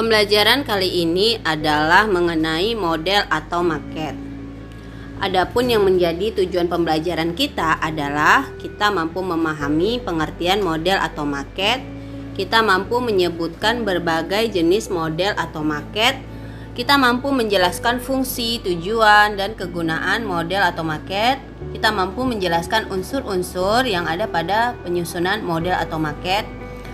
Pembelajaran kali ini adalah mengenai model atau maket. Adapun yang menjadi tujuan pembelajaran kita adalah kita mampu memahami pengertian model atau maket, kita mampu menyebutkan berbagai jenis model atau maket, kita mampu menjelaskan fungsi, tujuan, dan kegunaan model atau maket, kita mampu menjelaskan unsur-unsur yang ada pada penyusunan model atau maket.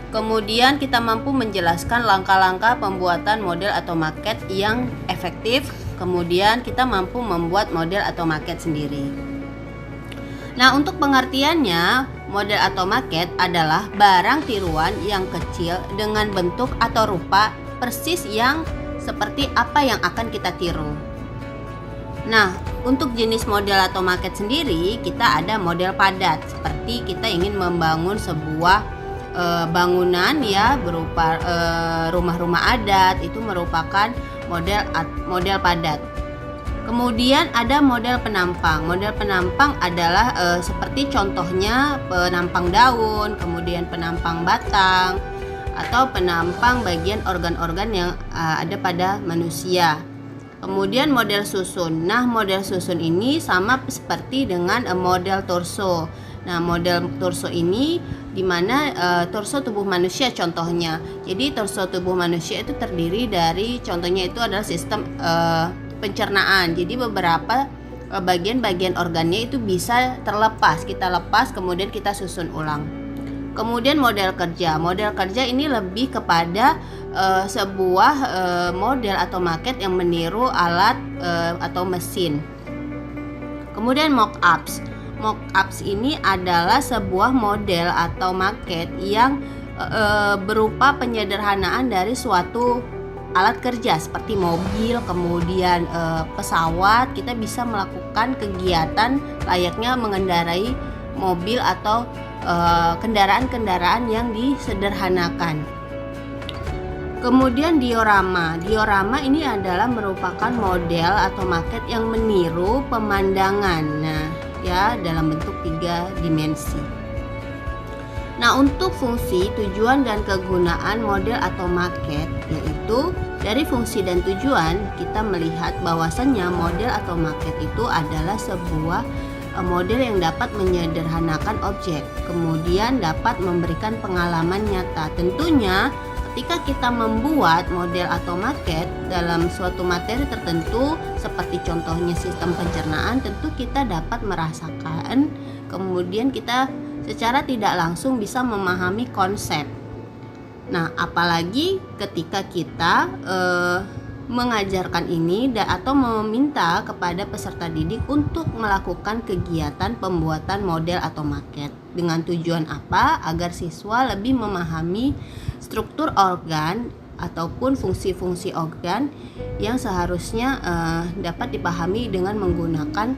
Kemudian kita mampu menjelaskan langkah-langkah pembuatan model atau maket yang efektif. Kemudian kita mampu membuat model atau maket sendiri. Nah, untuk pengertiannya, model atau maket adalah barang tiruan yang kecil dengan bentuk atau rupa persis yang seperti apa yang akan kita tiru. Nah, untuk jenis model atau maket sendiri, kita ada model padat, seperti kita ingin membangun sebuah bangunan ya berupa rumah-rumah adat, itu merupakan model padat. Kemudian ada model penampang. Model penampang adalah seperti contohnya penampang daun, kemudian penampang batang, atau penampang bagian organ-organ yang ada pada manusia. Kemudian model susun. Nah, model susun ini sama seperti dengan model torso. Nah, model torso ini di mana torso tubuh manusia contohnya. Jadi torso tubuh manusia itu terdiri dari, contohnya itu adalah sistem pencernaan. Jadi beberapa bagian-bagian organnya itu bisa terlepas, kita lepas kemudian kita susun ulang. Kemudian model kerja. Model kerja ini lebih kepada sebuah model atau maket yang meniru alat atau mesin. Kemudian mock-ups. Mock-ups ini adalah sebuah model atau maket yang berupa penyederhanaan dari suatu alat kerja seperti mobil, kemudian pesawat. Kita bisa melakukan kegiatan layaknya mengendarai mobil atau kendaraan-kendaraan yang disederhanakan. Kemudian diorama. Diorama ini adalah merupakan model atau maket yang meniru pemandangan. Nah, ya, dalam bentuk 3 dimensi. Nah, untuk fungsi, tujuan, dan kegunaan model atau maket, yaitu dari fungsi dan tujuan, kita melihat bahwasannya model atau maket itu adalah sebuah model yang dapat menyederhanakan objek, kemudian dapat memberikan pengalaman nyata. Tentunya ketika kita membuat model atau maket dalam suatu materi tertentu, seperti contohnya sistem pencernaan, tentu kita dapat merasakan, kemudian kita secara tidak langsung bisa memahami konsep. Nah, apalagi ketika kita mengajarkan ini atau meminta kepada peserta didik untuk melakukan kegiatan pembuatan model atau maket. Dengan tujuan apa? Agar siswa lebih memahami struktur organ ataupun fungsi-fungsi organ yang seharusnya dapat dipahami dengan menggunakan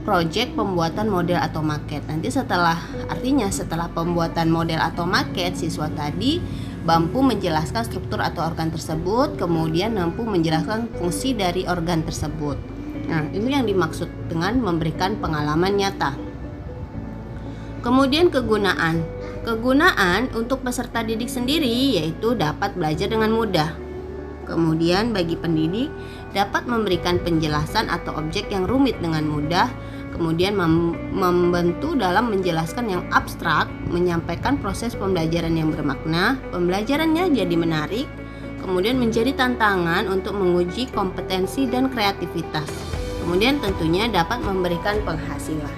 proyek pembuatan model atau maket. Nanti setelah pembuatan model atau maket, siswa tadi mampu menjelaskan struktur atau organ tersebut, kemudian mampu menjelaskan fungsi dari organ tersebut. Nah, ini yang dimaksud dengan memberikan pengalaman nyata. Kemudian kegunaan. Kegunaan untuk peserta didik sendiri yaitu dapat belajar dengan mudah. Kemudian bagi pendidik dapat memberikan penjelasan atau objek yang rumit dengan mudah. Kemudian membantu dalam menjelaskan yang abstrak, menyampaikan proses pembelajaran yang bermakna, pembelajarannya jadi menarik, kemudian menjadi tantangan untuk menguji kompetensi dan kreativitas. Kemudian tentunya dapat memberikan penghasilan.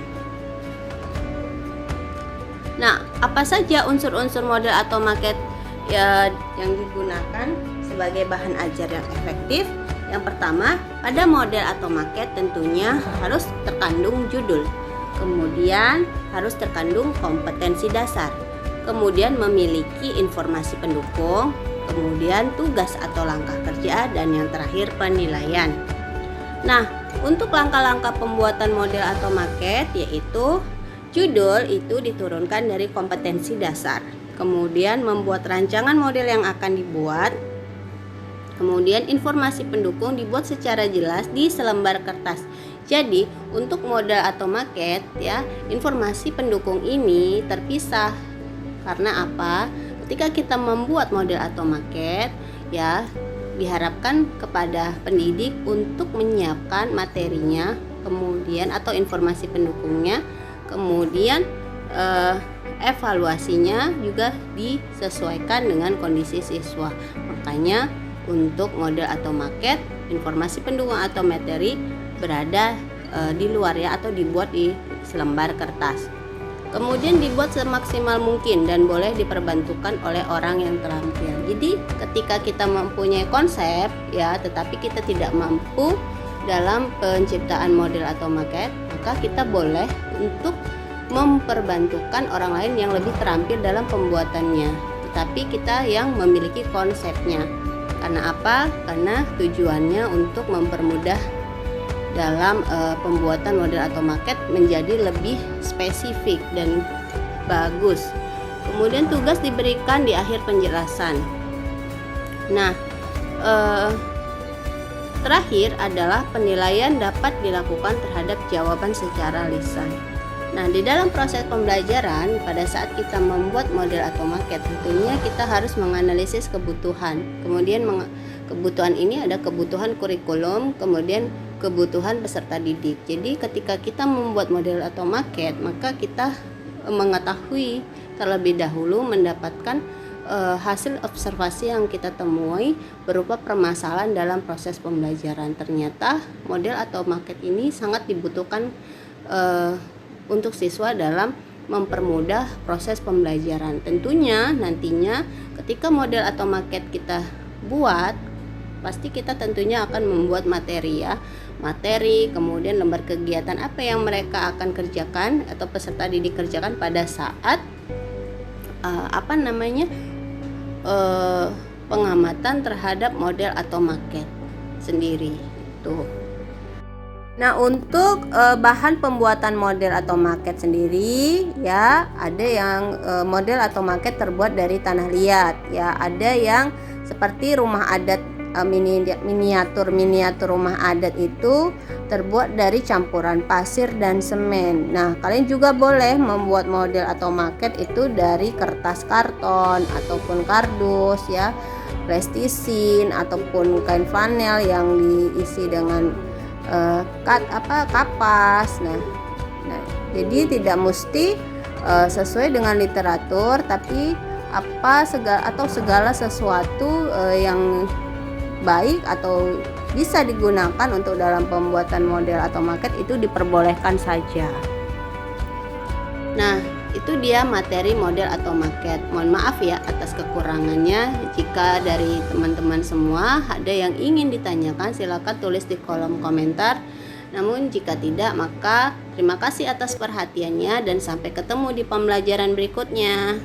Nah, apa saja unsur-unsur model atau maket yang digunakan sebagai bahan ajar yang efektif? Yang pertama, pada model atau maket tentunya harus terkandung judul, kemudian harus terkandung kompetensi dasar, kemudian memiliki informasi pendukung, kemudian tugas atau langkah kerja, dan yang terakhir penilaian. Nah, untuk langkah-langkah pembuatan model atau maket yaitu judul itu diturunkan dari kompetensi dasar, kemudian membuat rancangan model yang akan dibuat. Kemudian informasi pendukung dibuat secara jelas di selembar kertas. Jadi untuk model atau maket ya, informasi pendukung ini terpisah. Karena apa? Ketika kita membuat model atau maket, ya. Diharapkan kepada pendidik untuk menyiapkan materinya, kemudian atau informasi pendukungnya, kemudian evaluasinya juga disesuaikan dengan kondisi siswa. Makanya untuk model atau maket, informasi pendukung atau materi berada di luar ya, atau dibuat di selembar kertas. Kemudian dibuat semaksimal mungkin dan boleh diperbantukan oleh orang yang terampil. Jadi ketika kita mempunyai konsep ya, tetapi kita tidak mampu dalam penciptaan model atau maket, maka kita boleh untuk memperbantukan orang lain yang lebih terampil dalam pembuatannya. Tetapi kita yang memiliki konsepnya. Karena apa? Karena tujuannya untuk mempermudah dalam pembuatan model atau maket menjadi lebih spesifik dan bagus. Kemudian tugas diberikan di akhir penjelasan. Nah, terakhir adalah penilaian dapat dilakukan terhadap jawaban secara lisan. Nah, di dalam proses pembelajaran pada saat kita membuat model atau maket, tentunya kita harus menganalisis kebutuhan. Kemudian kebutuhan ini ada kebutuhan kurikulum, kemudian kebutuhan peserta didik. Jadi ketika kita membuat model atau maket, maka kita mengetahui terlebih dahulu, mendapatkan hasil observasi yang kita temui berupa permasalahan dalam proses pembelajaran. Ternyata model atau maket ini sangat dibutuhkan untuk siswa dalam mempermudah proses pembelajaran. Tentunya nantinya ketika model atau maket kita buat, pasti kita tentunya akan membuat materi ya, kemudian lembar kegiatan apa yang mereka akan kerjakan atau peserta didik kerjakan pada saat pengamatan terhadap model atau maket sendiri. Tuh. Nah, untuk bahan pembuatan model atau maket sendiri ya, ada yang model atau maket terbuat dari tanah liat ya, ada yang seperti rumah adat, miniatur rumah adat itu terbuat dari campuran pasir dan semen. Nah, kalian juga boleh membuat model atau maket itu dari kertas karton ataupun kardus ya, plastisin ataupun kain flanel yang diisi dengan kapas. Nah, jadi tidak mesti sesuai dengan literatur, tapi segala sesuatu yang baik atau bisa digunakan untuk dalam pembuatan model atau maket itu diperbolehkan saja. Nah, itu dia materi model atau maket. Mohon maaf ya atas kekurangannya. Jika dari teman-teman semua ada yang ingin ditanyakan, silakan tulis di kolom komentar. Namun jika tidak, maka terima kasih atas perhatiannya dan sampai ketemu di pembelajaran berikutnya.